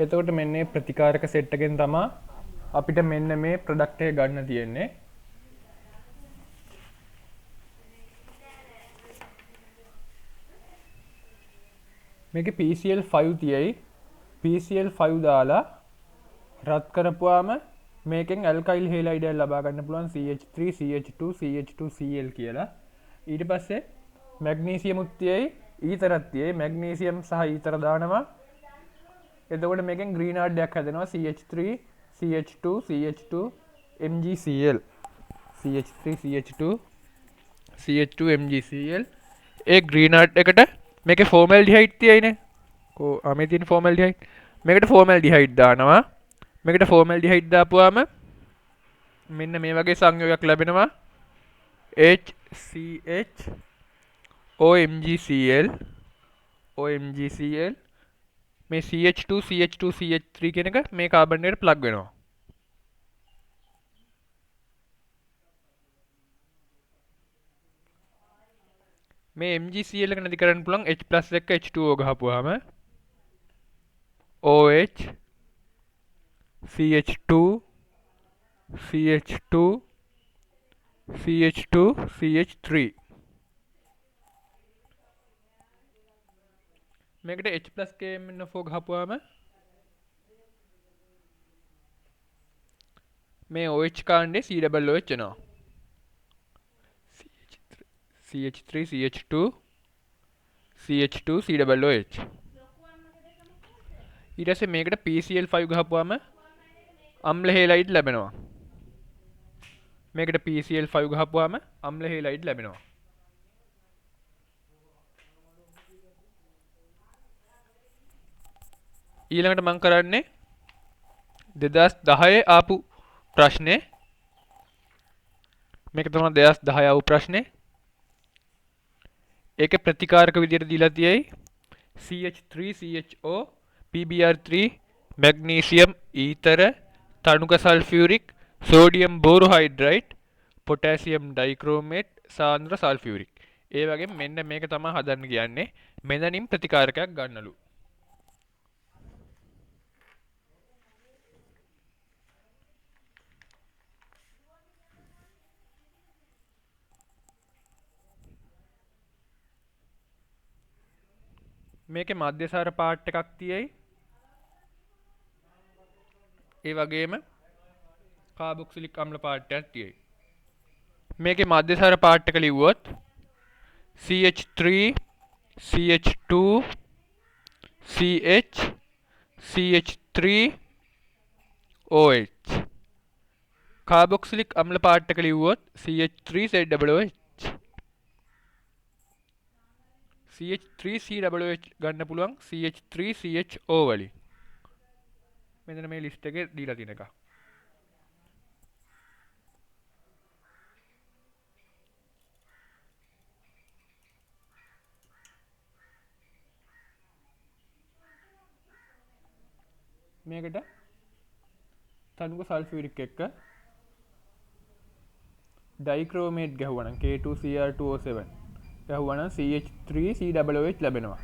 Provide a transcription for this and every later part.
එතකොට මෙන්න මේ ප්‍රතිකාරක සෙට් එකෙන් තමයි අපිට මෙන්න මේ ප්‍රොඩක්ට් එක ගන්න තියෙන්නේ. මේකේ PCl5 තියයි. PCl5 දාලා රත් කරපුවාම මේකෙන් ඇල්කයිල් හේලයිඩ් එක ලබා ගන්න පුළුවන් CH3 CH2 CH2Cl කියලා. ඊට පස්සේ මැග්නීසියම් උත්තියයි ඊතරත් තියයි. මැග්නීසියම් සහ ඊතර දානවා. එතකොට මේකෙන් ග්‍රීනාඩ් එකක් හැදෙනවා CH3 CH2 CH2 MgCl CH3 CH2 CH2 MgCl. ඒ ග්‍රීනාඩ් එකට මේකේ ෆෝමල්ඩිහයිඩ් තියෙයිනේ. මේ තියෙන ෆෝමල්ඩිහයිඩ්. මේකට ෆෝමල්ඩිහයිඩ් දානවා. මේකට ෆෝමල්ඩිහයිඩ් දාපුවාම මෙන්න මේ වගේ සංයෝගයක් ලැබෙනවා. HCH OMgCl OMgCl. මේ CH2 CH2 CH3 කියන එක මේ කාබන් එකට ප්ලග් වෙනවා. මේ MgCl එක නැති කරන්න පුළුවන් H+ එක H2O ගහපුවාම OH CH2 CH2 CH2 CH3. මේකට H+ KMnO4 ගහපුවාම මේ OH කාණ්ඩේ COOH එනවා. CH3 CH2 CH2 COOH. ඊට පස්සේ මේකට PCl5 ගහපුවාම අම්ල හේලයිඩ් ලැබෙනවා. මේකට PCl5 ගහපුවාම අම්ල හේලයිඩ් ලැබෙනවා. ඊළඟට මම කරන්නේ 2010 ආපු ප්‍රශ්නේ. මේක තමයි 2010 ආපු ප්‍රශ්නේ. ඒකේ ප්‍රතිකාරක විදියට දීලා තියෙයි CH3CHO PBr3 මැග්නීසියම් ඊතර තනුක sulphuric sodium borohydride potassium dichromate සාන්ද්‍ර සල්ෆියුරික්. ඒ වගේ මෙන්න මේක තමයි හදන්න කියන්නේ. මෙතනින් ප්‍රතිකාරකයක් ගන්නලු. මේකේ මධ්‍යසාර පාර්ට් එකක් තියෙයි. ඒ වගේම කාබොක්සිලික් අම්ල පාර්ට් එකක් තියෙයි. මේකේ මධ්‍යසාර පාර්ට් එක ලිව්වොත් CH3 CH2 CH CH3 OH. Carboxylic අම්ල පාර්ට් එක ලිව්වොත් CH3ZOH. CH3COH ගන්න පුළුවන් CH3CHO වලින්. මෙතන මේ ලිස්ට් එකේ දීලා තියෙන එක. මේකට තනුක සල්ෆියුරික් එක්ක ඩයික්‍රෝමේට් ගැහුවනම් K2Cr2O7 ගැහුවනම් CH3COOH ලැබෙනවා.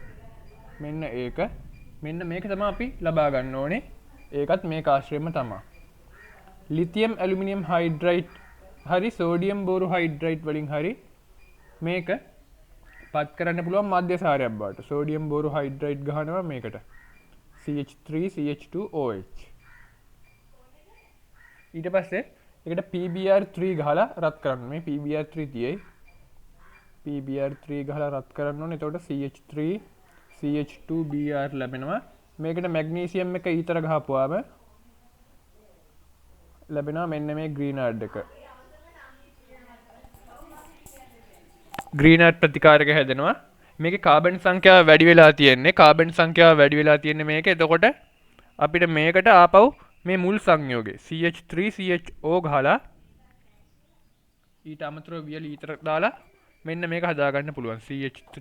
මෙන්න ඒක. මෙන්න මේක තමයි අපි ලබා ගන්න ඕනේ. ඒකත් මේ ආශ්‍රයම තමයි. ලිතියම් ඇලුමිනියම් හයිඩ්‍රයිඩ් හරි සෝඩියම් බෝරෝහයිඩ්‍රයිඩ් වලින් හරි මේක පත් කරන්න පුළුවන් මධ්‍යසාරයක් බවට. සෝඩියම් බෝරෝහයිඩ්‍රයිඩ් ගහනවා මේකට CH3CH2OH. ඊට පස්සේ ඒකට PBr3 ගහලා රත් කරන්න. මේ PBr3 තියයි. PBr3 ගහලා රත් කරන්න ඕනේ. එතකොට CH3CH2Br ලැබෙනවා. මේකට මැග්නීසියම් එක ඊතර ගහපුවාම ලැබෙනවා මෙන්න මේ ග්‍රීනාඩ් එක. ග්‍රීනාඩ් ප්‍රතිකාරක හැදෙනවා. මේකේ කාබන් සංඛ්‍යාව වැඩි වෙලා තියෙන්නේ. කාබන් සංඛ්‍යාව වැඩි වෙලා තියෙන්නේ මේකේ. එතකොට අපිට මේකට ආපහු මේ මුල් සංයෝගය CH3CHO ගහලා ඊට අමතරව වියලි ඊතර දාලා මෙන්න මේක හදා ගන්න පුළුවන්. CH3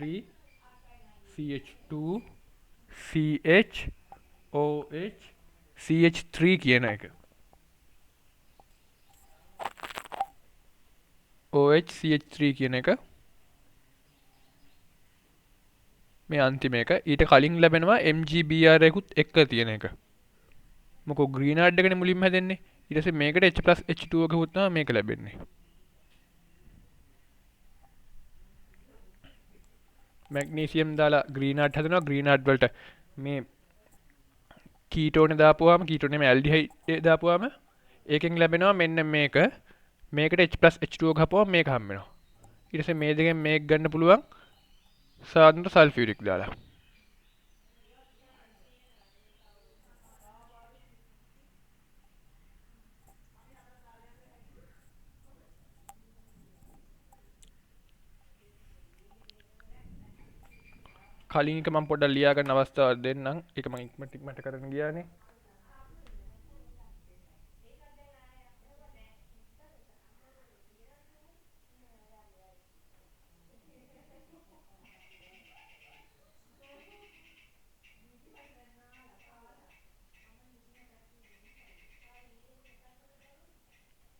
CH2 CHOH CH3 කියන එක. OH CH3 කියන එක. මේ අන්තිම එක. ඊට කලින් ලැබෙනවා MgBr එකකුත් එක්ක තියෙන එක. මොකෝ ග්‍රීන් ආඩ් එකනේ මුලින්ම හැදෙන්නේ. ඊට පස්සේ මේකට H+H2O ගහුවොත් තමයි මේක ලැබෙන්නේ. මැග්නීසියම් දාලා ග්‍රීන් ආඩ් හදනවා. ග්‍රීන් ආඩ් වලට මේ කීටෝනේ දාපුවාම කීටෝනේ මේ ඇල්ඩිහයිඩ් දාපුවාම ඒකෙන් ලැබෙනවා මෙන්න මේක. මේකට H+H2O ගහපුවාම මේක හම්බ වෙනවා. ඊට පස්සේ මේ දෙකෙන් මේක ගන්න පුළුවන් සාන්ද්‍ර සල්ෆියුරික් දාලා. කලින් එක මම පොඩ්ඩක් ලියා ගන්න අවස්ථාවක් දෙන්නම්. ඒක මම ඉක්මනට කරන්න ගියානේ.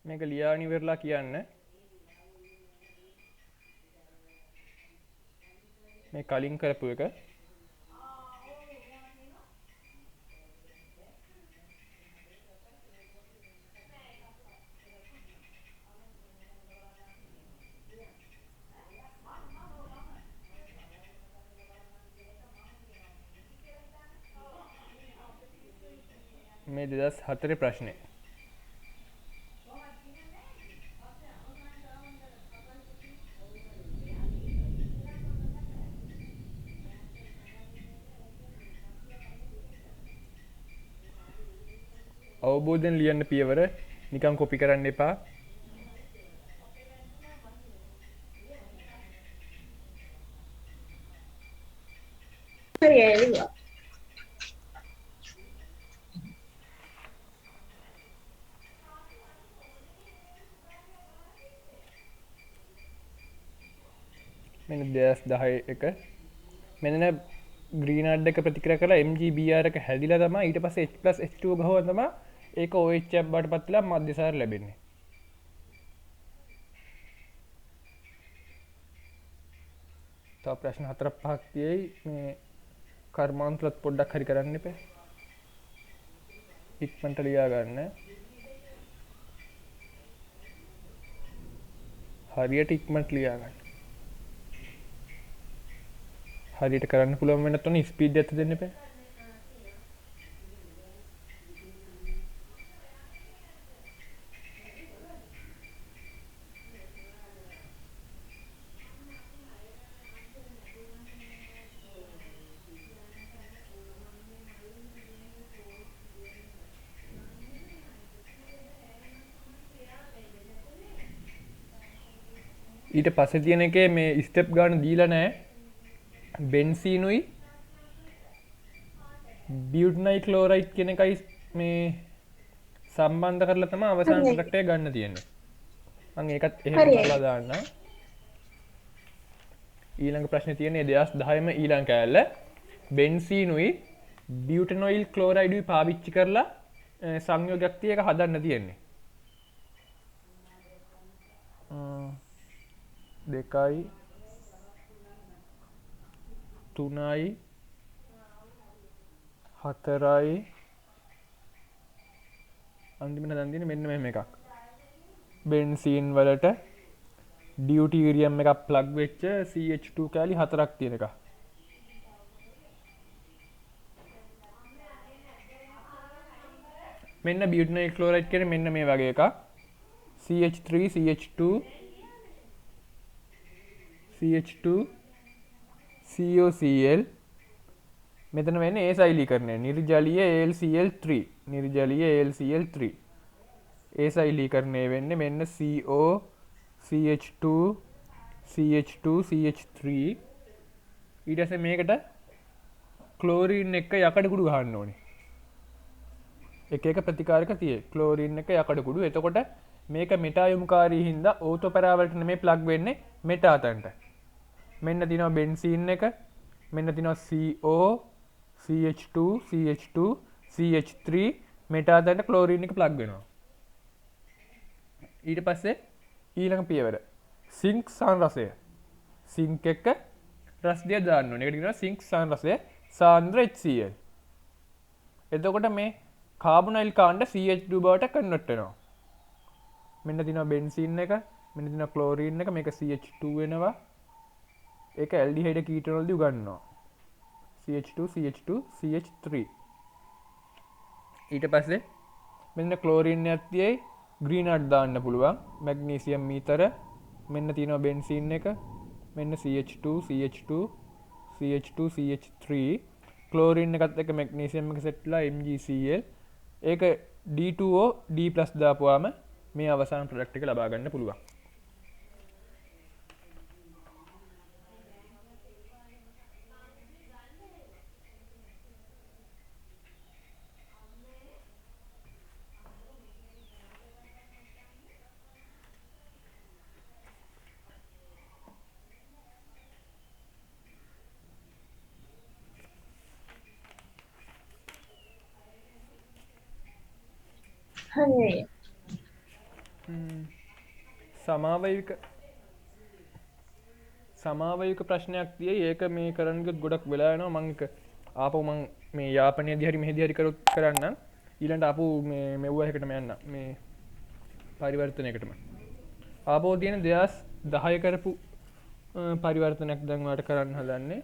මේක ලියාගෙන ඉවරලා කියන්න. මේ කලින් කරපු එක මේ 2004 ප්‍රශ්නේ. අවබෝධයෙන් ලියන්න පියවර නිකන් කොපි කරන්න එපා. මෙන්න 2010 එක මෙන්න ග්‍රීන් ආඩ් එක ප්‍රතික්‍රියා කරලා MgBr එක හැදිලා තමයි ඊට පස්සේ H+H2O ගහුවා තමයි ඒක OH එකක් බවට පත් වෙලා මධ්‍යසාර ලැබෙන්නේ. තව ප්‍රශ්න 4-5ක් තියෙයි. මේ කර්මාන්තලත් පොඩ්ඩක් හරි කරන්න එපා. ඉක්මනට ලියා ගන්න. හරියට ඉක්මනට ලියා ගන්න. හරියට කරන්න පුළුවන් වෙනත් උනේ ස්පීඩ් එකත් දෙන්න එපා. ඊට පස්සේ තියෙන එකේ මේ ස්ටෙප් ගන්න දීලා නැහැ. බෙන්සීනුයි බියුටනයිල් ක්ලෝරයිඩ් කියන එකයි මේ සම්බන්ධ කරලා තමයි අවසාන ප්‍රොඩක්ට් එක ගන්න තියෙන්නේ. මම ඒකත් එහෙම කරලා දාන්නම්. ඊළඟ ප්‍රශ්නේ තියෙන්නේ 2010ම ඊළඟ කෑල්ල. බෙන්සීනුයි බියුටනයිල් ක්ලෝරයිඩ්ුයි පාවිච්චි කරලා සංයෝගයක් තියක හදන්න තියෙන්නේ. 2යි 3යි 4යි අන්තිමට දැන් තියෙන්නේ මෙන්න මෙහෙම එකක්. බෙන්සීන් වලට ඩියුටීරියම් එකක් ප්ලග් වෙච්ච CH2 කැලි 4ක් තියෙන එක. මෙන්න බියුටනයිල් ක්ලෝරයිඩ් කියන්නේ මෙන්න මේ වගේ එකක්. CH3 CH2 CH2 COCl මෙතන වෙන්නේ ඒසයිලීකරණය. නිර්ජලීය AlCl3 නිර්ජලීය AlCl3 ඒසයිලීකරණය වෙන්නේ මෙන්න CO CH2 CH2 CH3 ඊට පස්සේ මේකට ක්ලෝරින් එක යකඩ කුඩු ගහන්න ඕනේ. එක එක ප්‍රතිකාරක තියෙයි. ක්ලෝරින් එක යකඩ කුඩු. එතකොට මේක මෙටායොමුකාරී හින්දා ඕතෝ පැරාවලට නෙමෙයි ප්ලග් වෙන්නේ මෙටාතන්ට. මෙන්න තියෙනවා බෙන්සීන් එක. මෙන්න තියෙනවා CO CH2 CH2 CH3 මෙටාතන්ට ක්ලෝරින් එක ප්ලග් වෙනවා. ඊට පස්සේ ඊළඟ පියවර සිංක් සාන්ද්‍රසය. සිංක් එක රස් දිය දාන්න ඕනේ. ඒකට කියනවා සිංක් සාන්ද්‍රසය සාන්ද්‍ර HCl. එතකොට මේ කාබොනයිල් කාණ්ඩ CH2 බවට කන්වර්ට් වෙනවා. මෙන්න තියෙනවා බෙන්සීන් එක, මෙන්න තියෙනවා ක්ලෝරීන් එක, මේක CH2 වෙනවා. ඒක ඇල්ඩිහයිඩ් කීටෝන වලදී උගන්වනවා. CH2 CH2 CH3. ඊට පස්සේ මෙන්න ක්ලෝරීන් එකක් තියයි ග්‍රීන් ආට් දාන්න පුළුවන්. මැග්නීසියම් මීතර. මෙන්න තියෙනවා බෙන්සීන් එක. මෙන්න CH2 CH2 CH2 CH3. Chlorine එකත් එක්ක මැග්නීසියම් එක සෙට් වෙලා MgCl. ඒක D2O D+ දාපුවාම මේ අවසාන ප්‍රොඩක්ට් එක ලබා ගන්න පුළුවන්. හරි. සමාවයුක ප්‍රශ්නයක් තියෙයි. ඒක මේ කරන්න ගියොත් ගොඩක් වෙලා යනවා. මම ඒක ආපහු මම මේ යාපනයේදී හරි මෙහෙදී හරි කරන්න. ඊළඟට ආපහු මේ මෙව්ව එකටම යන්න. මේ පරිවර්තනයකටම. ආපහු තියෙන 2010 කරපු පරිවර්තනයක් දැන් ඔයාලට කරන්න හදන්නේ.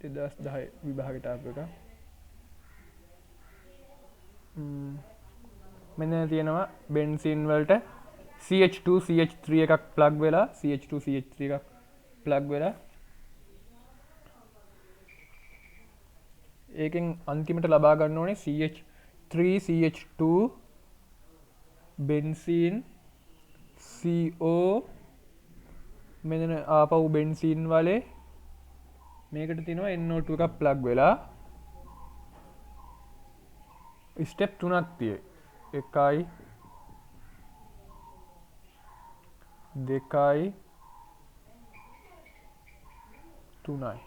දෙදස් 10 විභාගයට ආපු එක. මෙන්න තියෙනවා බෙන්සින් වලට CH2 CH3 එකක් ප්ලග් වෙලා CH2 CH3 එකක් ප්ලග් වෙලා ඒකෙන් අන්තිමට ලබා ගන්න ඕනේ CH3 CH2 බෙන්සින් CO මෙන්න ආපහු බෙන්සින් වලේ මේකට තියෙනවා NO2 එකක් ප්ලග් වෙලා ස්ටෙප් 3ක් තියෙයි. 1යි 2යි 3යි.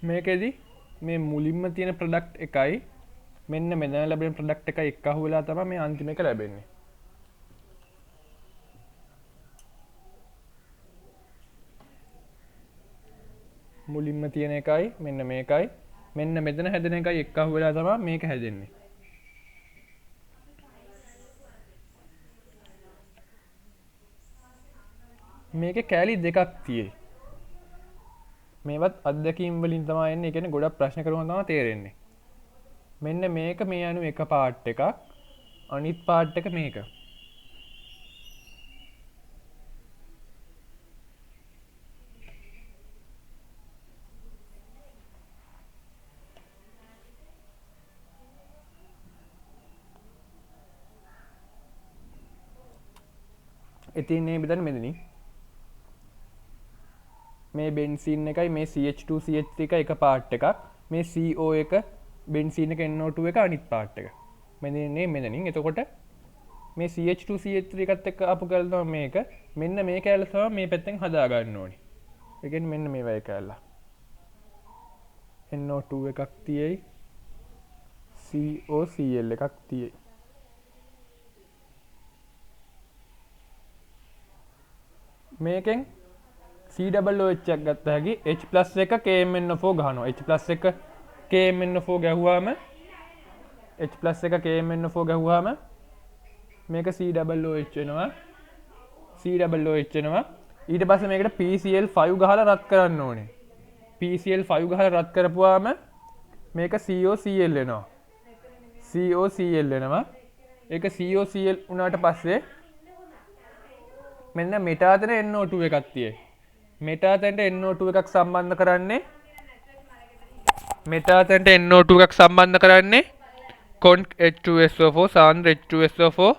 මේකෙදි මේ මුලින්ම තියෙන ප්‍රොඩක්ට් එකයි මෙන්න මෙතන ලැබෙන ප්‍රොඩක්ට් එකයි එක්කහුව වෙලා තමයි මේ අන්තිම එක ලැබෙන්නේ. මුලින්ම තියෙන එකයි මෙන්න මේකයි මෙන්න මෙතන හැදෙන එකයි එක්කහුව වෙලා තමයි මේක හැදෙන්නේ. මේකේ කැලි දෙකක් තියෙයි. මේවත් අත්දැකීම් වලින් තමයි එන්නේ. ඒ කියන්නේ ගොඩක් ප්‍රශ්න කරුවම තමයි තේරෙන්නේ. මෙන්න මේක මේ අණු එක පාර්ට් එකක්. අනිත් පාර්ට් එක මේක. ඉතින් මේ බෙදන්නේ මෙතනින්. මේ බෙන්සීන් එකයි මේ CH2 CH3 එක එක පාර්ට් එකක්. මේ CO එක බෙන්සීන් එක NO2 එක අනිත් පාර්ට් එක. මෙතනින් මෙතනින්. එතකොට මේ CH2 CH3 එකත් එක්ක ආපු කැලල තමයි මේක. මෙන්න මේ කැලල තමයි මේ පැත්තෙන් හදා ගන්න ඕනේ. ඒ කියන්නේ මෙන්න මේ වගේ කැලල. NO2 එකක් තියෙයි. COCl එකක් තියෙයි. මේකෙන් COOH එකක් ගත්ත හැකි H+ එක KMnO4 ගහනවා. H+ එක KMnO4 ගැහුවාම H+ එක KMnO4 ගැහුවාම මේක COOH වෙනවා. COOH වෙනවා. ඊට පස්සේ මේකට PCl5 ගහලා රත් කරන්න ඕනේ. PCl5 ගහලා රත් කරපුවාම මේක COCl වෙනවා. COCl වෙනවා. ඒක COCl වුණාට පස්සේ මෙන්න මෙටාතන NO2 එකක් තියෙයි. මෙටාතනට NO2 එකක් සම්බන්ධ කරන්නේ කොන්ක් H2SO4 සාන්ද්‍ර H2SO4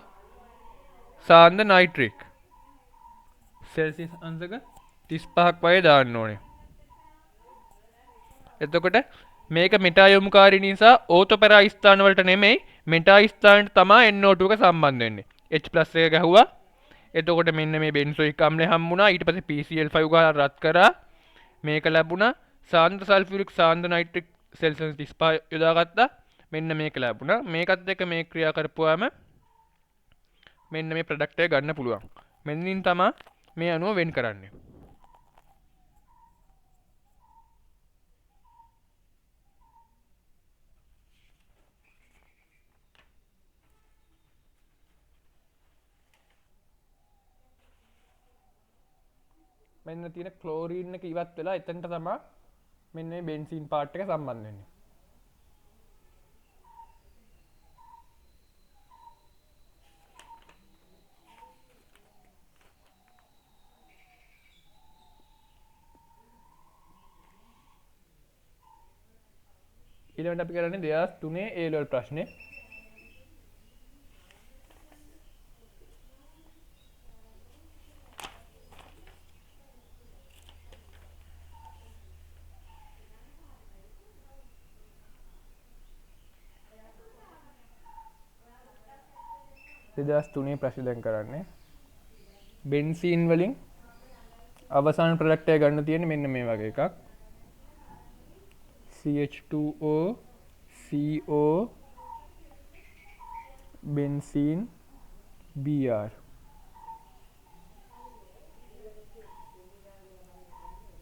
සාන්ද්‍ර නයිට්‍රික්. සෙල්සියස් අංශක 35ක් වගේ දාන්න ඕනේ. එතකොට මේක මෙටා යොමුකාරී නිසා ඕතොපැරා ස්ථාන වලට නෙමෙයි මෙටා ස්ථානට තමයි NO2 එක සම්බන්ධ වෙන්නේ. H+ එක ගැහුවා. එතකොට මෙන්න මේ බෙන්සොයික් අම්ලය හම්බුණා. ඊට පස්සේ PCl5 ගාලා රත් කරා. මේක ලැබුණා. සාන්ද්‍ර සල්ෆියුරික් සාන්ද්‍ර නයිට්‍රික් සෙල්සියස් 35 යොදාගත්තා. මෙන්න මේක ලැබුණා. මේකත් එක්ක මේ ක්‍රියා කරපුවාම මෙන්න මේ ප්‍රොඩක්ට් එක ගන්න පුළුවන්. මෙන්නින් තමයි මේ අණුව වෙන් කරන්නේ. මෙන්න තියෙන ක්ලෝරීන් එක ඉවත් වෙලා එතනට තමයි මෙන්න මේ බෙන්සීන් පාර්ට් එක සම්බන්ධ වෙන්නේ. ඊළඟට අපි කරන්නේ 2003 A level ප්‍රශ්නේ. තුනේ ප්‍රශ්න දැන් කරන්නේ බෙන්සීන් වලින් අවසාන ප්‍රොඩක්ට් එක ගන්න තියෙන්නේ මෙන්න මේ වගේ එකක් CH2O CO බෙන්සීන් Br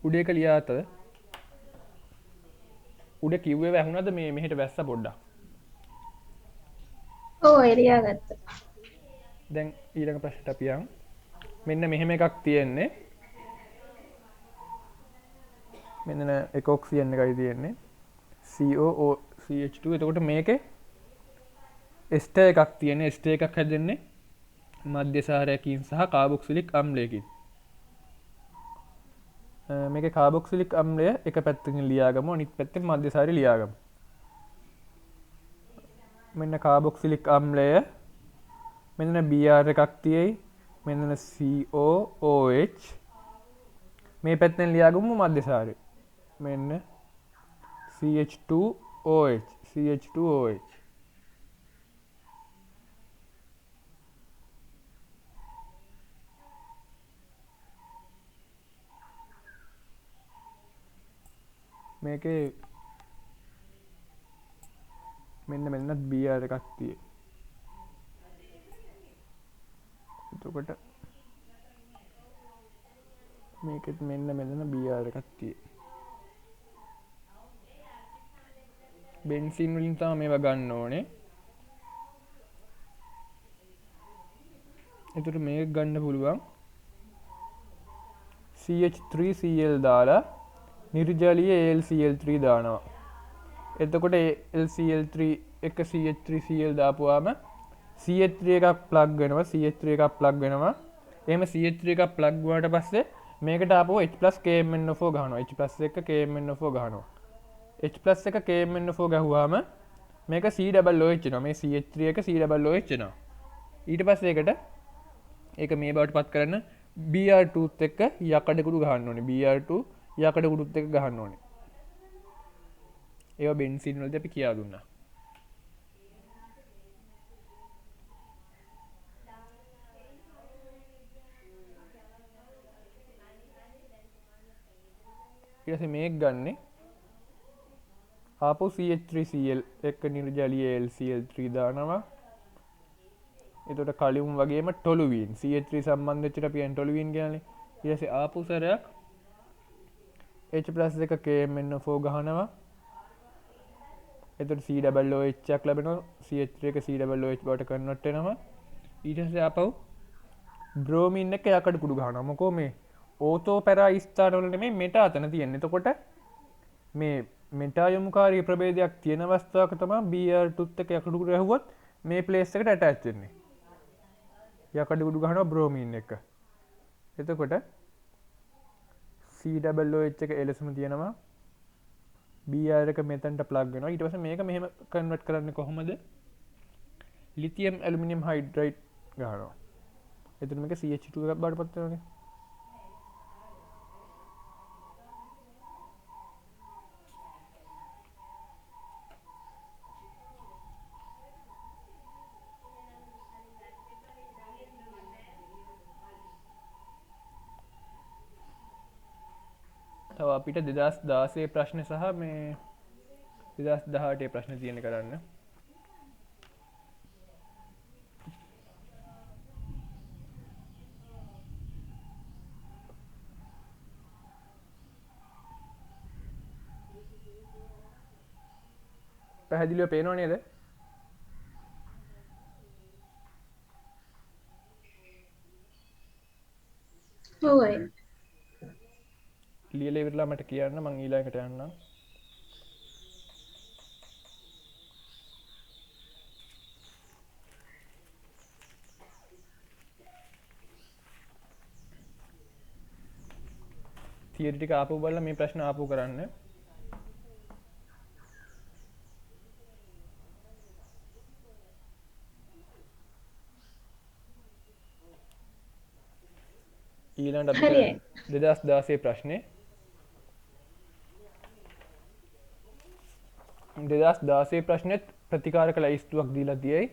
උඩ එක ලියාතද උඩ කිව්වේ වැහුණාද මේ මෙහෙට වැස්ස පොඩ්ඩක් ඔව් එළියා ගත්තා දැන් ඊළඟ ප්‍රශ්නට අපි යමු මෙන්න මෙහෙම එකක් තියෙන්නේ මෙන්න එකොක්සිජන් එකයි තියෙන්නේ COOCH2 එතකොට මේකේ එස්ටර් එකක් තියෙන එස්ටර් එකක් හැදෙන්නේ මධ්‍යසාරයකින් සහ කාබොක්සිලික් අම්ලයකින් මේකේ කාබොක්සිලික් අම්ලය එක පැත්තකින් ලියාගමු අනිත් පැත්තෙන් මධ්‍යසාරය ලියාගමු මෙන්න කාබොක්සිලික් අම්ලය මෙන්න Br එකක් තියෙයි මෙන්න COOH මේ පැත්තෙන් ලියාගමු මධ්‍යසාරය මෙන්න CH2OH මේකේ මෙන්නත් Br එකක් තියෙයි එතකොට මේකෙත් මෙන්න Br එකක් තියෙයි බෙන්සීන් වලින් තමයි මේවා ගන්න ඕනේ. එතකොට මේක ගන්න පුළුවන් CH3Cl දාලා නිර්ජලීය AlCl3 දානවා. එතකොට AlCl3 එක CH3Cl දාපුවාම CH3 එකක් ප්ලග් වෙනවා CH3 එකක් ප්ලග් වෙනවා. එහෙම CH3 එකක් ප්ලග් වුණාට පස්සේ මේකට ආපහු H+KMnO4 ගහනවා. H+ එක KMnO4 ගහනවා. H+ එක KMnO4 ගහුවාම මේක COOH වෙනවා. මේ CH3 එක COOH වෙනවා. ඊට පස්සේ ඒක මේ බවට පත් කරන්න Br2 එක්ක යකඩ කුඩු ගහන්න ඕනේ. Br2 යකඩ කුඩුත් එක්ක ගහන්න ඕනේ. ඒවා බෙන්සීන් වලදී අපි කියා දුන්නා. ඊට පස්සේ මේක ගන්නේ ආපහු CH3Cl එක නිර්ජලීය AlCl3 දානවා. එතකොට කලියුම් වගේම ටොලුවීන් CH3 සම්බන්ධ වෙච්චට අපි ටොලුවීන් කියන්නේ. ඊට පස්සේ ආපහු සැරයක් H+ එක KMnO4 ගහනවා. එතකොට COOH එකක් ලැබෙනවා. CH3 එක COOH බවට කන්වර්ට් වෙනවා. ඊට පස්සේ ආපහු බ්‍රෝමීන් එක යකඩ කුඩු ගහනවා. මොකෝ මේ ඕතෝ පැරා ස්ථාන වල නෙමෙයි මෙටා අතන තියෙන්නේ. එතකොට මේ මෙටා යොමුකාරී ප්‍රභේදයක් තියෙන අවස්ථාවක තමයි Br2 එක යකඩ කුඩු ගැහුවොත් මේ ප්ලේස් එකට ඇටච් වෙන්නේ. යකඩ කුඩු ගහනවා බ්‍රෝමීන් එක. එතකොට COOH එක එලෙසම තියෙනවා. Br එක මෙතනට ප්ලග් වෙනවා. ඊට පස්සේ මේක මෙහෙම කන්වර්ට් කරන්නේ කොහොමද? ලිතියම් ඇලුමිනියම් හයිඩ්‍රයිඩ් ගහනවා. එතකොට මේක CH2 එකක් බවට පත් වෙනවානේ. අපිට 2016 ප්‍රශ්න සහ මේ 2018 ප්‍රශ්න තියෙන කරන්න. පැහැදිලිව පේනව නේද? ඔව්. ලියලා ඉවරලා මට කියන්න මම ඊළඟට යන්නම්. තියරි ටික ආපහු බලලා මේ ප්‍රශ්න ආපහු කරන්න. ඊළඟට අපි හරියයි. 2016 ප්‍රශ්නේ 2016 ප්‍රශ්නෙත් ප්‍රතිකාරක ලැයිස්තුවක් දීලා තියෙයි.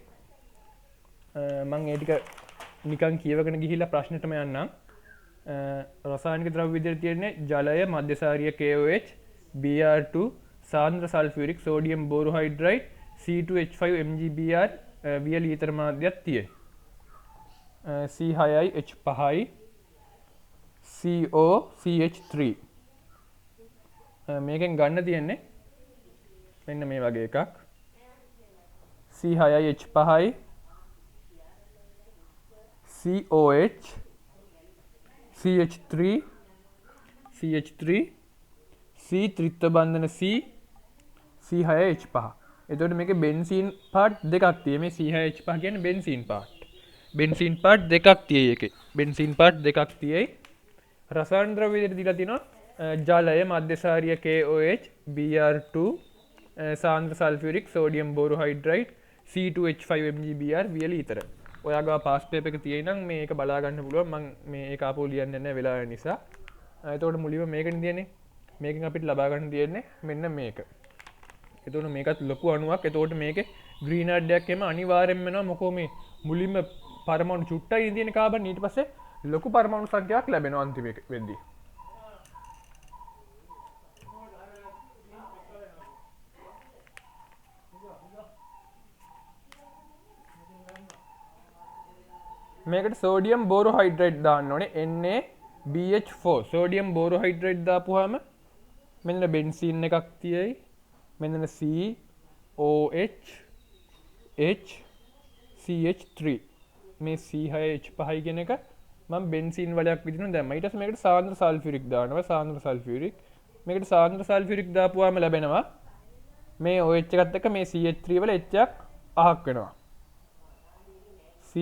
මම ඒ ටික නිකන් කියවගෙන ගිහිල්ලා ප්‍රශ්නෙටම යන්නම්. රසායනික ද්‍රව්‍ය විදිහට තියෙන්නේ ජලය, මධ්‍යසාරීය KOH, Br2, සාන්ද්‍ර sulphuric, sodium borohydride, C2H5 MgBr වියලි ඊතර මාධ්‍යයක් තියෙයි. C6යි H5යි CO CH3 මේකෙන් ගන්න තියෙන්නේ මෙන්න මේ වගේ එකක්. C6යි H5යි COH CH3 C ත්‍රිත්ව බන්ධන C C6H5. එතකොට මේකේ බෙන්සීන් පාර්ට් දෙකක් තියෙයි. මේ C6H5 කියන්නේ බෙන්සීන් පාර්ට්. බෙන්සීන් පාර්ට් දෙකක් තියෙයි එකේ. බෙන්සීන් පාර්ට් දෙකක් තියෙයි. රසායන ද්‍රව්‍ය විදිහට දීලා තිනවා ජලය, මධ්‍යසාරීය KOH, Br2, සාන්ද්‍ර sulphuric, sodium borohydride, C2H5 MgBr වියලි ඊතර. ඔයාගේ පාස් පේපර් එක තියෙයි නම් මේක බලා ගන්න පුළුවන්. මම මේ ඒක ආපහු ලියන්නේ නැහැ වෙලාව නිසා. එතකොට මුලින්ම මේකනේ තියෙන්නේ. මේකෙන් අපිට ලබා ගන්න තියෙන්නේ මෙන්න මේක. එතකොට මේකත් ලොකු අණුවක්. එතකොට මේකේ ග්‍රීන්හාඩ් එකක් එම අනිවාර්යෙන්ම වෙනවා. මොකෝ මේ මුලින්ම පරමාණු චුට්ටයි තියෙන කාබන් ඊට පස්සේ ලොකු පරමාණු සංඛ්‍යාවක් ලැබෙනවා අන්තිම වෙද්දී. මේකට සෝඩියම් බෝරෝහයිඩ්‍රේට් දාන්න ඕනේ NaBH4. සෝඩියම් බෝරෝහයිඩ්‍රේට් දාපුවාම මෙන්න බෙන්සීන් එකක් තියෙයි. මෙන්න COH H CH3 මේ C6H5 කියන එක මම බෙන්සීන් වලයක් විදිහට දැම්මා. ඊට පස්සේ මේකට සාන්ද්‍ර සල්ෆියුරික් දානවා. සාන්ද්‍ර සල්ෆියුරික් මේකට සාන්ද්‍ර සල්ෆියුරික් දාපුවාම ලැබෙනවා මේ OH එකත් එක්ක මේ CH3 වල H එකක් අහක් වෙනවා. C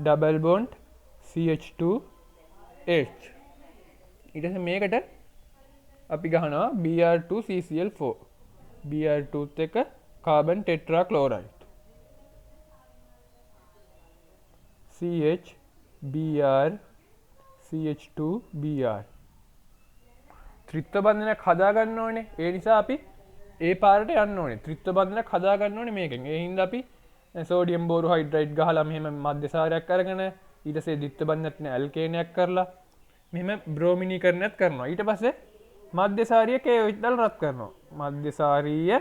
double bond CH2H. ඊට පස්සේ මේකට අපි ගහනවා Br2CCl4. Br2 එක carbon tetrachloride. CH Br CH2 Br. ත්‍රිත්ව බන්ධනයක් හදා ගන්න ඕනේ. ඒ නිසා අපි ඒ පාරට යන්න ඕනේ. ත්‍රිත්ව බන්ධනයක් හදා ගන්න ඕනේ මේකෙන්. ඒ හින්දා අපි සෝඩියම් බෝරෝහයිඩ්‍රයිඩ් ගහලා මෙහෙම මධ්‍යසාරයක් අරගෙන ඊට පස්සේ ද්විත්ව බන්ධනයක් නේ ඇල්කේනයක් කරලා මෙහෙම බ්‍රෝමිනීකරණයක් කරනවා. ඊට පස්සේ මධ්‍යසාරීය KOH දාලා රත් කරනවා. මධ්‍යසාරීය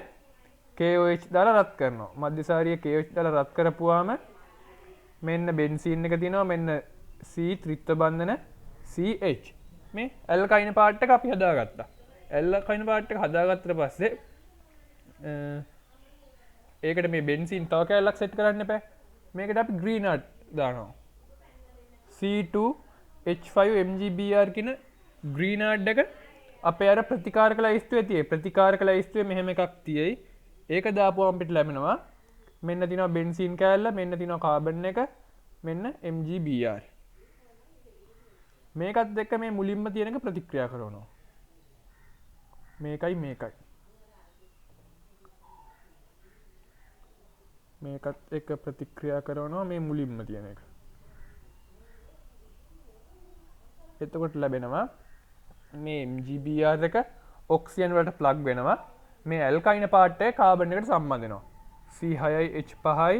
KOH දාලා රත් කරනවා. මධ්‍යසාරීය KOH දාලා රත් කරපුවාම මෙන්න බෙන්සීන් එක තියෙනවා. මෙන්න C ත්‍රිත්ව බන්ධන CH. මේ ඇල්කයින් පාර්ට් එක අපි හදාගත්තා. ඇල්කයින් පාර්ට් එක හදාගත්තට පස්සේ ඒකට මේ බෙන්සීන් තව කැලලක් සෙට් කරන්න එපා. මේකට අපි ග්‍රීන්හාඩ් දානවා. C2H5 MgBr කියන ග්‍රීන්හාඩ් එක අපේ අර ප්‍රතිකාරක ලයිස්තුවේ තියෙයි. ප්‍රතිකාරක ලයිස්තුවේ මෙහෙම එකක් තියෙයි. ඒක දාපුවම අපිට ලැබෙනවා මෙන්න තියෙනවා බෙන්සීන් කැලල, මෙන්න තියෙනවා කාබන් එක, මෙන්න MgBr. මේකත් එක්ක මේ මුලින්ම තියෙන එක ප්‍රතික්‍රියා කරනවා. මේකයි මේකයි. මේකත් එක්ක ප්‍රතික්‍රියා කරනවා මේ මුලින්ම තියෙන එක. එතකොට ලැබෙනවා මේ MgBr එක ඔක්සිජන් වලට ප්ලග් වෙනවා. මේ ඇල්කයින් පාර්ට් එක කාබන් එකට සම්බන්ධ වෙනවා. C6H5යි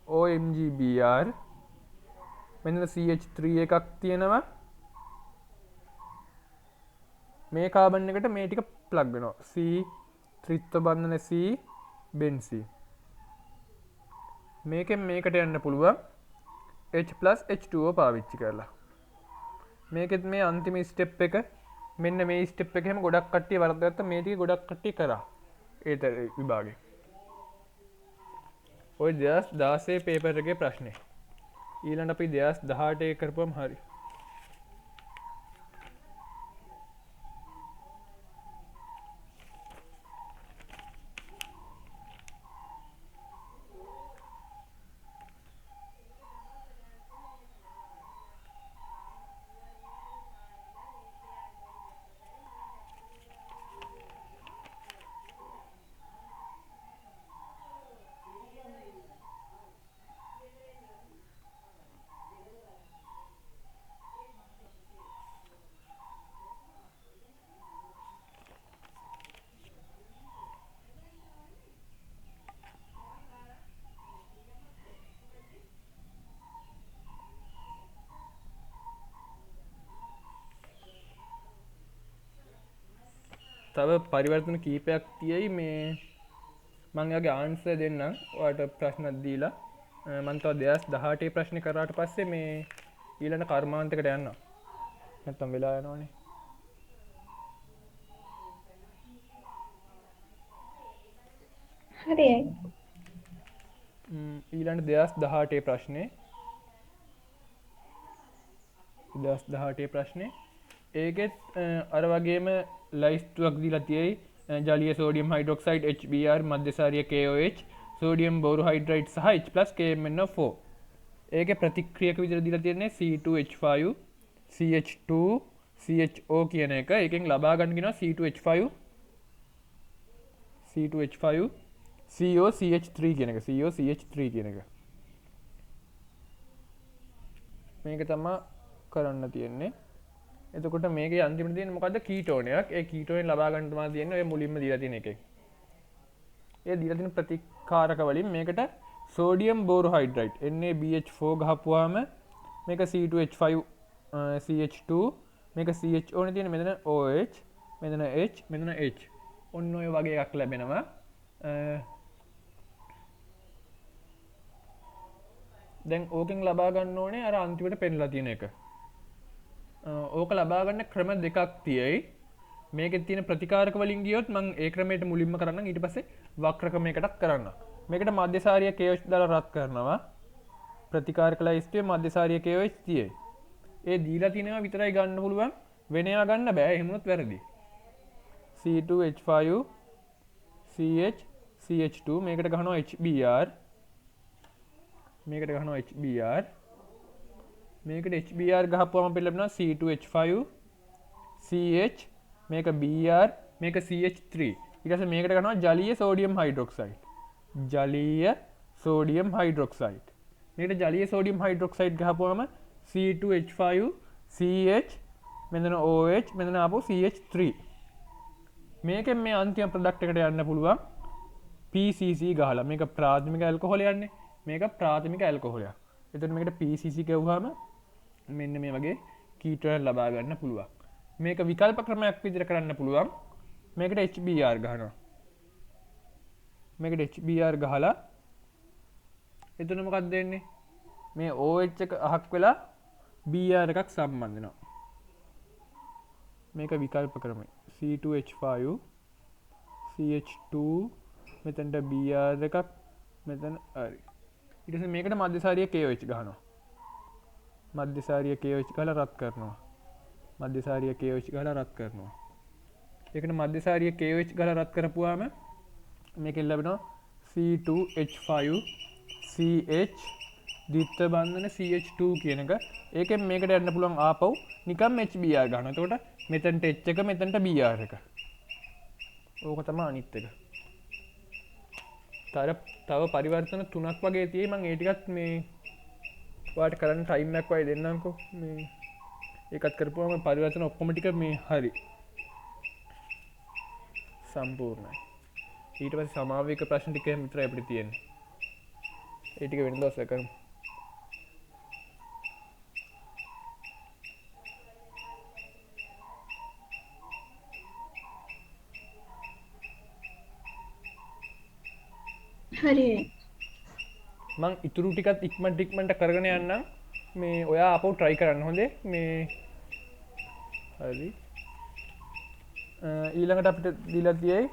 COMgBr. මෙන්න CH3 එකක් තියෙනවා. මේ කාබන් එකට මේ ටික ප්ලග් වෙනවා C ත්‍රිත්ව බන්ධන C බෙන්සී මේකෙන් මේකට යන්න පුළුවන් H+H2O පාවිච්චි කරලා මේකෙත් මේ අන්තිම ස්ටෙප් එක මෙන්න මේ ස්ටෙප් එකේම ගොඩක් කට්ටිය වරද්දාගත්තා මේ ටික ගොඩක් කට්ටිය කරා ඒත විභාගේ ඔය 2016 පේපර් එකේ ප්‍රශ්නේ ඊළඟ අපි 2018 කරපුවම හරි තව පරිවර්තන කීපයක් තියෙයි මේ මම යාගේ ආන්සර් දෙන්නම් ඔයාලට ප්‍රශ්නක් දීලා මම තව 2018 ප්‍රශ්න කරාට පස්සේ මේ ඊළඟ කර්මාන්තයකට යන්න නැත්තම් වෙලා යනවනේ හරියි ඊළඟ 2018 ප්‍රශ්නේ 2018 ප්‍රශ්නේ ඒකෙත් අර වගේම ලයිස්ට්ුවක් දීලා තියෙයි ජලීය සෝඩියම් හයිඩ්‍රොක්සයිඩ් HBr මධ්‍යසාරීය KOH සෝඩියම් බෝරෝහයිඩ්‍රයිඩ් සහ H+KMnO4 ඒකේ ප්‍රතික්‍රියක විදිහට දීලා තියෙන්නේ C2H5 CH2 CHO කියන එක ඒකෙන් ලබා ගන්න කියනවා C2H5 CO CH3 කියන එක CO CH3 කියන එක මේක තමයි කරන්න තියෙන්නේ එතකොට මේකේ අන්තිමට තියෙන්නේ මොකද්ද කීටෝනයක් ඒ කීටෝනෙන් ලබා ගන්න තමයි තියෙන්නේ ඔය මුලින්ම දීලා තියෙන එකෙන් ඒ දීලා තියෙන ප්‍රතිකාරක වලින් මේකට සෝඩියම් බෝරෝහයිඩ්‍රයිඩ් NaBH4 ගහපුවාම මේක C2H5 CH2 මේක CH ඕනේ තියෙන මෙතන OH මෙතන H මෙතන H ඔන්න ඔය වගේ එකක් ලැබෙනවා දැන් ඕකෙන් ලබා ගන්න ඕනේ අර අන්තිමට පෙන්නලා තියෙන එක ඕක ලබා ගන්න ක්‍රම දෙකක් තියෙයි මේකේ තියෙන ප්‍රතිකාරක වලින් ගියොත් මම ඒ ක්‍රමයට මුලින්ම කරන්නම් ඊට පස්සේ වක්‍ර ක්‍රමයකටත් කරන්න මේකට මධ්‍යසාරීය KOH දාලා රත් කරනවා ප්‍රතිකාරක ලයිස්ට්ුවේ මධ්‍යසාරීය KOH තියෙයි ඒ දීලා තියෙනවා විතරයි ගන්න පුළුවන් වෙන ඒවා ගන්න බෑ එහෙම වුණොත් වැරදි C2H5 CH CH2 මේකට ගහනවා HBr මේකට ගහනවා HBr මේකට HBr ගහපුවම අපිට ලැබෙනවා C2H5 CH මේක Br මේක CH3 ඊට පස්සේ මේකට ගන්නවා ජලීය සෝඩියම් හයිඩ්‍රොක්සයිඩ් මේකට ජලීය සෝඩියම් හයිඩ්‍රොක්සයිඩ් ගහපුවම C2H5 CH මෙතන OH මෙතන ආපහු CH3 මේකෙන් මේ අන්තිම ප්‍රොඩක්ට් එකට යන්න පුළුවන් PCC ගහලා මේක ප්‍රාථමික ඇල්කොහොල යන්නේ මේක ප්‍රාථමික ඇල්කොහොලයක් එතකොට මේකට PCC කියවුවාම මෙන්න මේ වගේ කීටෝන ලබා ගන්න පුළුවන් මේක විකල්ප ක්‍රමයක් විදිහට කරන්න පුළුවන් මේකට HBr ගහනවා මේකට HBr ගහලා එතන මොකක්ද වෙන්නේ මේ OH එක අහක් වෙලා Br එකක් සම්බන්ධ වෙනවා මේක විකල්ප ක්‍රමය C2H5 CH2 මෙතනට Br එකක් මෙතන හරි ඊට පස්සේ මේකට මධ්‍යසාරීය KOH ගහනවා මධ්‍යසාරීය KOH ගහලා රත් කරනවා මධ්‍යසාරීය KOH ගහලා රත් කරනවා ඒකට මධ්‍යසාරීය KOH ගහලා රත් කරපුවාම මේකෙන් ලැබෙනවා C2H5 CH ද්විත්ව බන්ධන CH2 කියන එක ඒකෙන් මේකට යන්න පුළුවන් ආපහු නිකම් HBr ගන්නවා එතකොට මෙතනට H එක මෙතනට Br එක ඕක තමයි අනිත් එක තව පරිවර්තන 3ක් වගේ තියෙයි මම ඒ ටිකත් මේ ඔයාලට කරන්න ටයිම් එකක් වගේ දෙන්නම්කෝ මේ ඒකත් කරපුවම පරිවර්තන ඔක්කොම ටික මේ හරි සම්පූර්ණයි ඊට පස්සේ සමාවික ප්‍රශ්න ටික විතරයි අපිට තියෙන්නේ ඒ ටික වෙන දවසක කරමු හරි. මං ඉතුරු ටිකත් ඉක්මට කරගෙන යන්න මේ ඔයා අප ට්‍රයි කරන්න හොඳේ මේ හරි ඊළඟට අපිට දීලා තියෙයි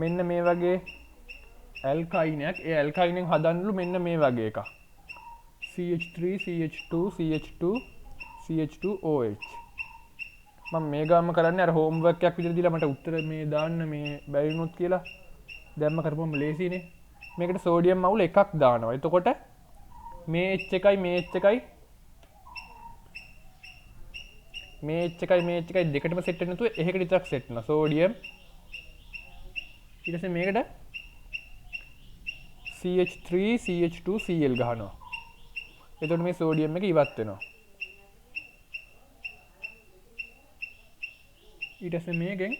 මෙන්න මේ වගේ ඇල්කයිනයක් ඒ ඇල්කයිනෙන් හදන්නලු මෙන්න මේ වගේ එක CH3 CH2 CH2 CH2OH මම මේ ගාම කරන්න අර හෝම්වර්ක් එකක් විදිහට දීලා මට උත්තර මේ දාන්න මේ බැරිනොත් කියලා දැම්ම කරපුවම ලේසියිනේ මේකට සෝඩියම් මවුල් එකක් දානවා එතකොට මේ H එකයි මේ H එකයි මේ H එකයි මේ H එකයි දෙකටම සෙට් වෙන්නේ නැතුව එහෙකට විතරක් සෙට් වෙනවා සෝඩියම් ඊට පස්සේ මේකට CH3 CH2 Cl ගහනවා එතකොට මේ සෝඩියම් එක ඉවත් වෙනවා ඊට පස්සේ මේකෙන්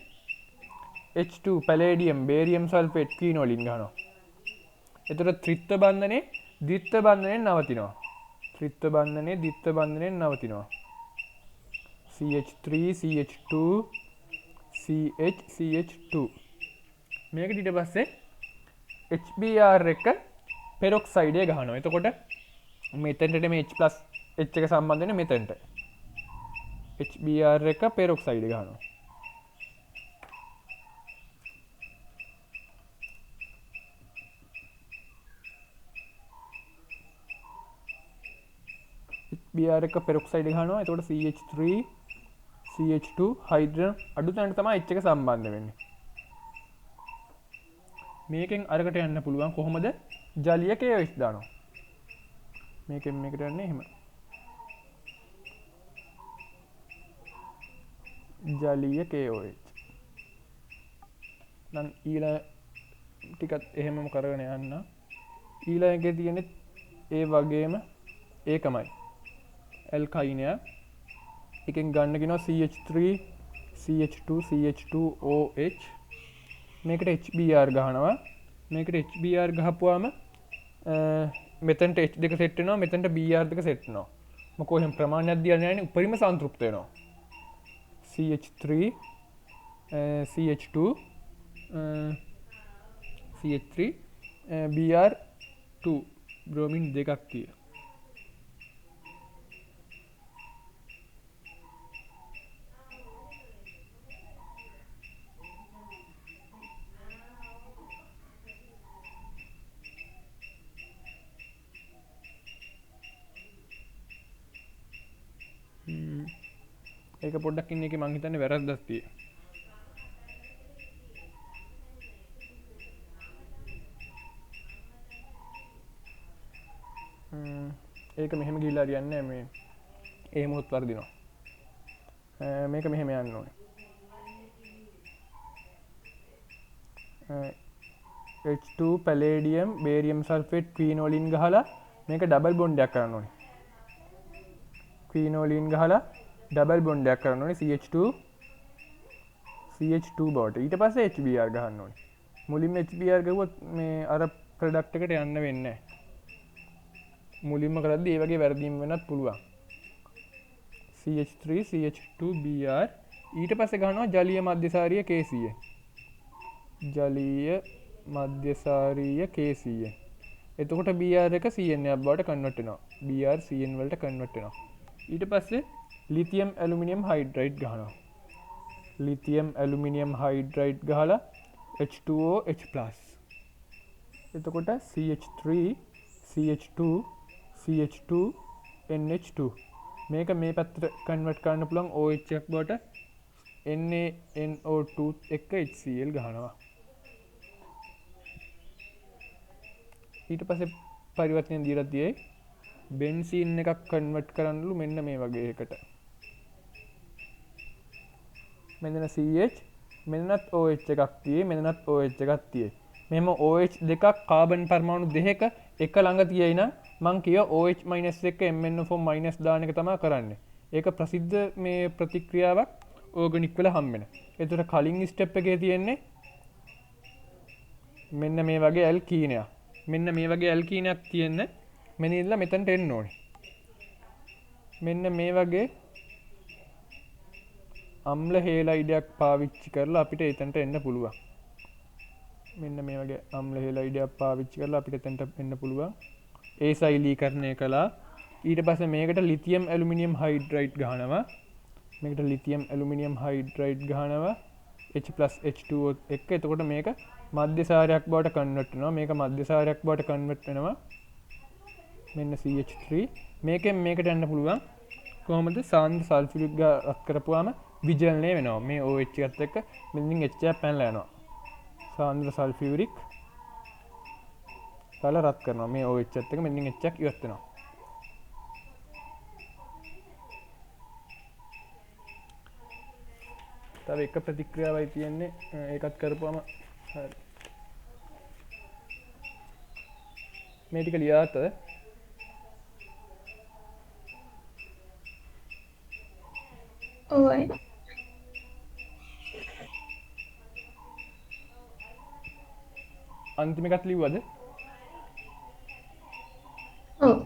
H2 පැලේඩියම් බේරියම් සල්ෆේට් ක්විනෝලින් ගහනවා එතකොට ත්‍රිත්ව බන්ධනේ ද්විත්ව බන්ධනෙන් නවතිනවා ත්‍රිත්ව බන්ධනේ ද්විත්ව බන්ධනෙන් නවතිනවා CH3 CH2 CH CH2 මේකට ඊට පස්සේ HBr එක පෙරොක්සයිඩ් එක ගහනවා එතකොට මෙතෙන්ට මේ H+ H එක සම්බන්ධ වෙන්නේ මෙතෙන්ට HBr එක පෙරොක්සයිඩ් ගහනවා HBr එක පෙරොක්සයිඩ් ගහනවා එතකොට CH3 CH2 හයිඩ්‍රජන් අඩු තැනට තමයි H එක සම්බන්ධ වෙන්නේ මේකෙන් අරකට යන්න පුළුවන් කොහොමද ජලීය KOH දානවා මේකෙන් මේකට යන්නේ එහෙම ජලීය KOH නම් ඊළඟ ටිකත් එහෙමම කරගෙන යන්න ඊළඟ එකේ තියෙන්නේ ඒ වගේම ඒකමයි ඇල්කයිනයක් එකෙන් ගන්න කියනවා CH3 CH2 CH2OH මේකට HBr ගහනවා මේකට HBr ගහපුවාම මෙතනට H දෙක සෙට් වෙනවා මෙතනට Br දෙක සෙට් වෙනවා මොකෝ එහෙම ප්‍රමාණයක් දීලා නැහැ නේ උපරිම සන්තුෂ්ත වෙනවා CH3 CH2 CH3 Br2 බ්‍රෝමින් දෙකක් තියෙනවා ඒක පොඩ්ඩක් ඉන්න එකේ මං හිතන්නේ වැරද්දක් තියෙනවා. ඒක මෙහෙම ගිහිල්ලා හරියන්නේ නැහැ මේ එහෙමොත් වර්ධිනවා. මේක මෙහෙම යන්න ඕනේ. H2 පැලේඩියම් බේරියම් සල්ෆේට් ක්විනෝලින් ගහලා මේක ඩබල් බොන්ඩ් එකක් කරන්න ඕනේ. ක්විනෝලින් ගහලා ඩබල් බොන්ඩ් එකක් කරන්න ඕනේ CH2 බවට. ඊට පස්සේ HBr ගහන්න ඕනේ. මුලින්ම HBr ගහුවොත් මේ අර ප්‍රොඩක්ට් එකට යන්න වෙන්නේ නැහැ. මුලින්ම කරද්දී ඒ වගේ වැරදීම් වෙන්නත් පුළුවන්. CH3 CH2 Br ඊට පස්සේ ගහනවා ජලීය මධ්‍යසාරීය KCl. ජලීය මධ්‍යසාරීය KCl. එතකොට Br එක CN එකක් බවට කන්වර්ට් වෙනවා. Br CN වලට කන්වර්ට් වෙනවා. ඊට පස්සේ ලිතියම් ඇලුමිනියම් හයිඩ්‍රයිඩ් ගහනවා. ලිතියම් ඇලුමිනියම් හයිඩ්‍රයිඩ් ගහලා H2OH+. එතකොට CH3 CH2 CH2 NH2 මේක මේ පැත්තට කන්වර්ට් කරන්න පුළුවන් OH එකක් බවට NaNO2 එක HCl ගහනවා. ඊට පස්සේ පරිවර්තනය දීලා තියෙයි බෙන්සීන් එකක් කන්වර්ට් කරන්නලු මෙන්න මේ වගේ එකට. මෙතන CH මෙතනත් OH එකක් තියෙයි මෙතනත් OH එකක් තියෙයි. මෙහෙම OH දෙකක් කාබන් පරමාණු දෙකක එක ළඟ තියෙයි නම් මං කිය OH- එක MnO4- දාන එක තමයි කරන්නේ. ඒක ප්‍රසිද්ධ මේ ප්‍රතික්‍රියාවක් ඕගනික් වල හම්බෙන. ඒතර කලින් ස්ටෙප් එකේ තියෙන්නේ මෙන්න මේ වගේ ඇල්කීනයක්. මෙන්න මේ වගේ ඇල්කීනයක් තියෙන්න මෙන්න ඉඳලා මෙතනට එන්න ඕනේ. මෙන්න මේ වගේ අම්ල හේලයිඩයක් පාවිච්චි කරලා අපිට එතනට එන්න පුළුවන්. මෙන්න මේ වගේ අම්ල හෙලයිඩයක් පාවිච්චි කරලා අපිට එතනට එන්න පුළුවන්. ඒ සෛලීකරණය කළා. ඊට පස්සේ මේකට ලිතියම් ඇලුමිනියම් හයිඩ්‍රයිඩ් ගහනවා. මේකට ලිතියම් ඇලුමිනියම් හයිඩ්‍රයිඩ් ගහනවා H+H2O එක්ක. එතකොට මේක මධ්‍යසාරයක් බවට කන්වර්ට් වෙනවා. මේක මධ්‍යසාරයක් බවට කන්වර්ට් වෙනවා. මෙන්න CH3. මේකෙන් මේකට යන්න පුළුවන්. කොහොමද? සාන්ද්‍ර සල්ෆියුරික් ගාස් රත් කරපුවාම විජලනය වෙනවා. මේ OH එකත් එක්ක මෙතනින් H එකක් පැනලා යනවා. සාන්ද්‍ර සල්ෆියුරික් ගාල රත් කරනවා. මේ OH එකත් එක්ක මෙතනින් H එකක් ඉවත් වෙනවා. තව එක ප්‍රතික්‍රියාවයි තියෙන්නේ. ඒකත් කරපුවාම හරි. මේ ටික ලියාත ඔවයි. අන්තිම එකත් ලිව්වද? ඔව්.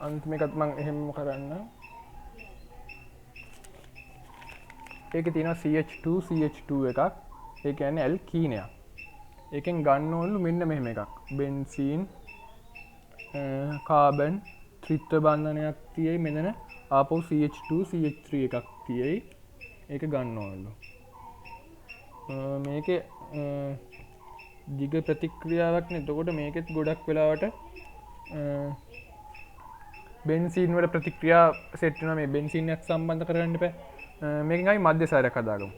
අන්තිම එකත් මම එහෙමම කරන්න. ඒකේ තියෙනවා CH2 එකක්. ඒ කියන්නේ ඇල්කීනයක්. ඒකෙන් ගන්න ඕනලු මෙන්න මෙහෙම එකක්. බෙන්සීන් කාබන් ත්‍රිත්ව බන්ධනයක් තියෙයි. මෙතන ආපහු CH2 එකක් තියෙයි. ඒක ගන්න ඕනලු. මේකේ දිග ප්‍රතික්‍රියාවක් නේ. එතකොට මේකෙත් ගොඩක් වෙලාවට බෙන්සීන් වල ප්‍රතික්‍රියා සෙට් වෙනවා. මේ බෙන්සීන් එකක් සම්බන්ධ කරගන්න බෑ. මේකෙන් අපි මධ්‍යසාරයක් හදාගමු.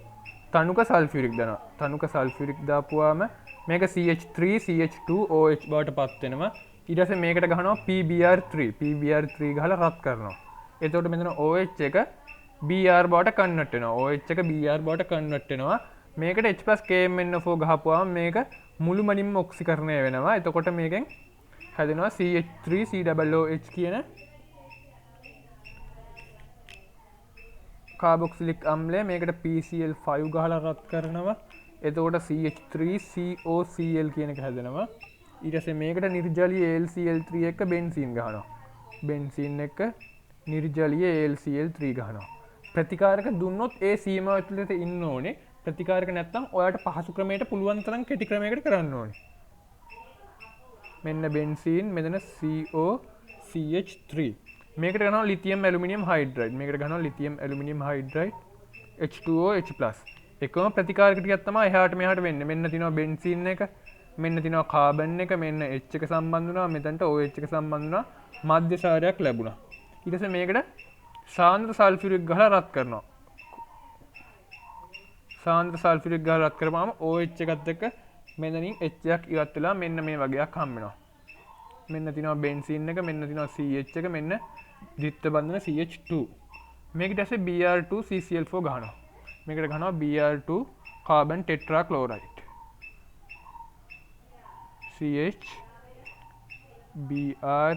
තනුක සල්ෆියුරික් දානවා. තනුක සල්ෆියුරික් දාපුවාම මේක CH3CH2OH බවට පත් වෙනවා. ඊට පස්සේ මේකට ගහනවා PBr3 ගහලා රත් කරනවා. එතකොට මෙතන OH එක Br බවට කන්වර්ට් වෙනවා. OH එක Br බවට කන්වර්ට් වෙනවා. මේකට H+KMnO4 ගහපුවාම මේක මුළුමනින්ම ඔක්සිකරණය වෙනවා. එතකොට මේකෙන් හැදෙනවා CH3COOH කියන කාබොක්සිලික් අම්ලය. මේකට PCl5 ගහලා රත් කරනවා. එතකොට CH3COCl කියන එක හැදෙනවා. ඊට පස්සේ මේකට නිර්ජලීය AlCl3 එක්ක බෙන්සීන් ගහනවා. බෙන්සීන් එක්ක නිර්ජලීය AlCl3 ගහනවා. ප්‍රතිකාරක දුන්නොත් ඒ සීමාව ඇතුළත ඉන්න ඕනේ. ප්‍රතිකාරක නැත්නම් ඔයාට පහසු ක්‍රමයකට පුළුවන් තරම් කෙටි ක්‍රමයකට කරන්න ඕනේ. මෙන්න බෙන්සීන්, මෙතන COCH3. මේකට ගන්නවා ලිතියම් ඇලුමිනියම් හයිඩ්‍රයිඩ්. මේකට ගන්නවා ලිතියම් ඇලුමිනියම් හයිඩ්‍රයිඩ් H2OH+. එකම ප්‍රතිකාරක ටිකක් තමයි එහාට මෙහාට වෙන්නේ. මෙන්න තියෙනවා බෙන්සීන් එක, මෙන්න තියෙනවා කාබන් එක, මෙන්න H එක සම්බන්ධ වුණා, මෙතනට OH එක සම්බන්ධ වුණා. මධ්‍යසාරයක් ලැබුණා. ඊට පස්සේ මේකට සාන්ද්‍ර සල්ෆියුරික් ගහලා රත් කරනවා. සාන්ද්‍ර සල්ෆියුරික් ගහලා රත් කරපුවාම OH එකත් එක්ක මෙතනින් H එකක් ඉවත් වෙලා මෙන්න මේ වගේක් හම්බ වෙනවා. මෙන්න තියෙනවා බෙන්සීන් එක, මෙන්න තියෙනවා CH එක, මෙන්න ද්විත්ව බන්ධන CH2. මේකට ඇස්සේ Br2CCl4 ගහනවා. මේකට ගහනවා Br2 carbon tetrachloride. CH Br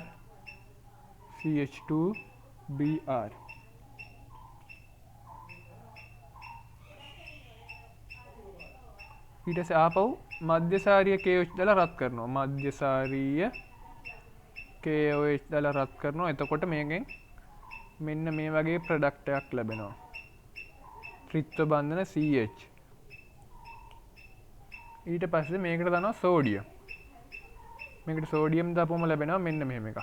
CH2 Br. ඊට පස්සේ ආපහු මධ්‍යසාරීය KOH දාලා රත් කරනවා. මධ්‍යසාරීය KOH දාලා රත් කරනවා. එතකොට මේකෙන් මෙන්න මේ වගේ ප්‍රොඩක්ට් එකක් ලැබෙනවා. ත්‍රිත්ව බන්ධන CH. ඊට පස්සේ මේකට දානවා සෝඩියම්. මේකට සෝඩියම් දාපුවම ලැබෙනවා මෙන්න මෙහෙම එකක්.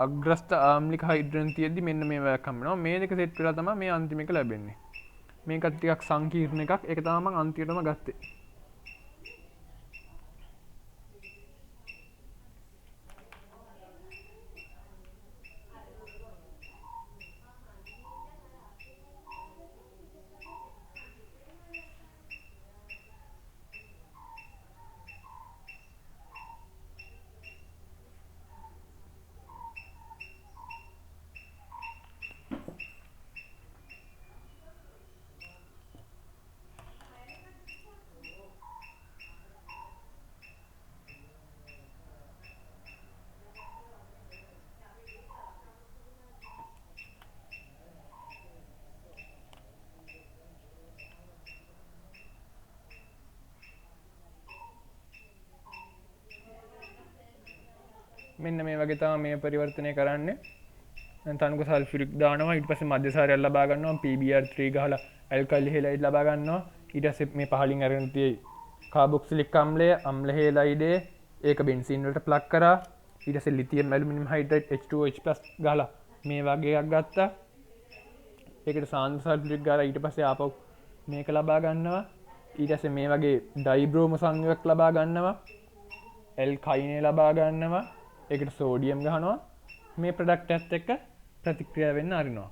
අග්‍රස්ත ආම්ලික හයිඩ්‍රජන් තියෙද්දි මෙන්න මේ වගේ හම්බ වෙනවා. මේ දෙක සෙට් වෙලා තමයි මේ අන්තිම එක ලැබෙන්නේ. මේකත් ටිකක් සංකීර්ණ එකක්. ඒක තමයි මම අන්තිමටම ගත්තේ. මෙන්න මේ වගේ තමයි මේ පරිවර්තනය කරන්නේ. දැන් තනුක සල්ෆියුරික් දානවා ඊට පස්සේ මධ්‍යසාරයක් ලබා ගන්නවා PbR3 ගහලා ඇල්කයිල් හේලයිඩ් ලබා ගන්නවා. ඊට පස්සේ මේ පහලින් අරගෙන තියෙයි කාබොක්සිලික් අම්ල හේලයිඩේ ඒක බෙන්සීන් වලට ප්ලග් කරා. ඊට පස්සේ ලිතියම් ඇලුමිනියම් හයිඩ්‍රයිඩ් H2OH+ ගහලා මේ වගේ එකක් ගත්තා. ඒකට සාන්ද්‍ර සල්ෆියුරික් ගාලා ඊට පස්සේ ආපහු මේක ලබා ගන්නවා. ඊට පස්සේ මේ වගේ ඩයිබ්‍රෝම සංයුගයක් ලබා ගන්නවා. ඇල්කයිනේ ලබා ගන්නවා. ඒකට සෝඩියම් ගහනවා. මේ ප්‍රොඩක්ට් එකත් එක්ක ප්‍රතික්‍රියා වෙන්න අරිනවා.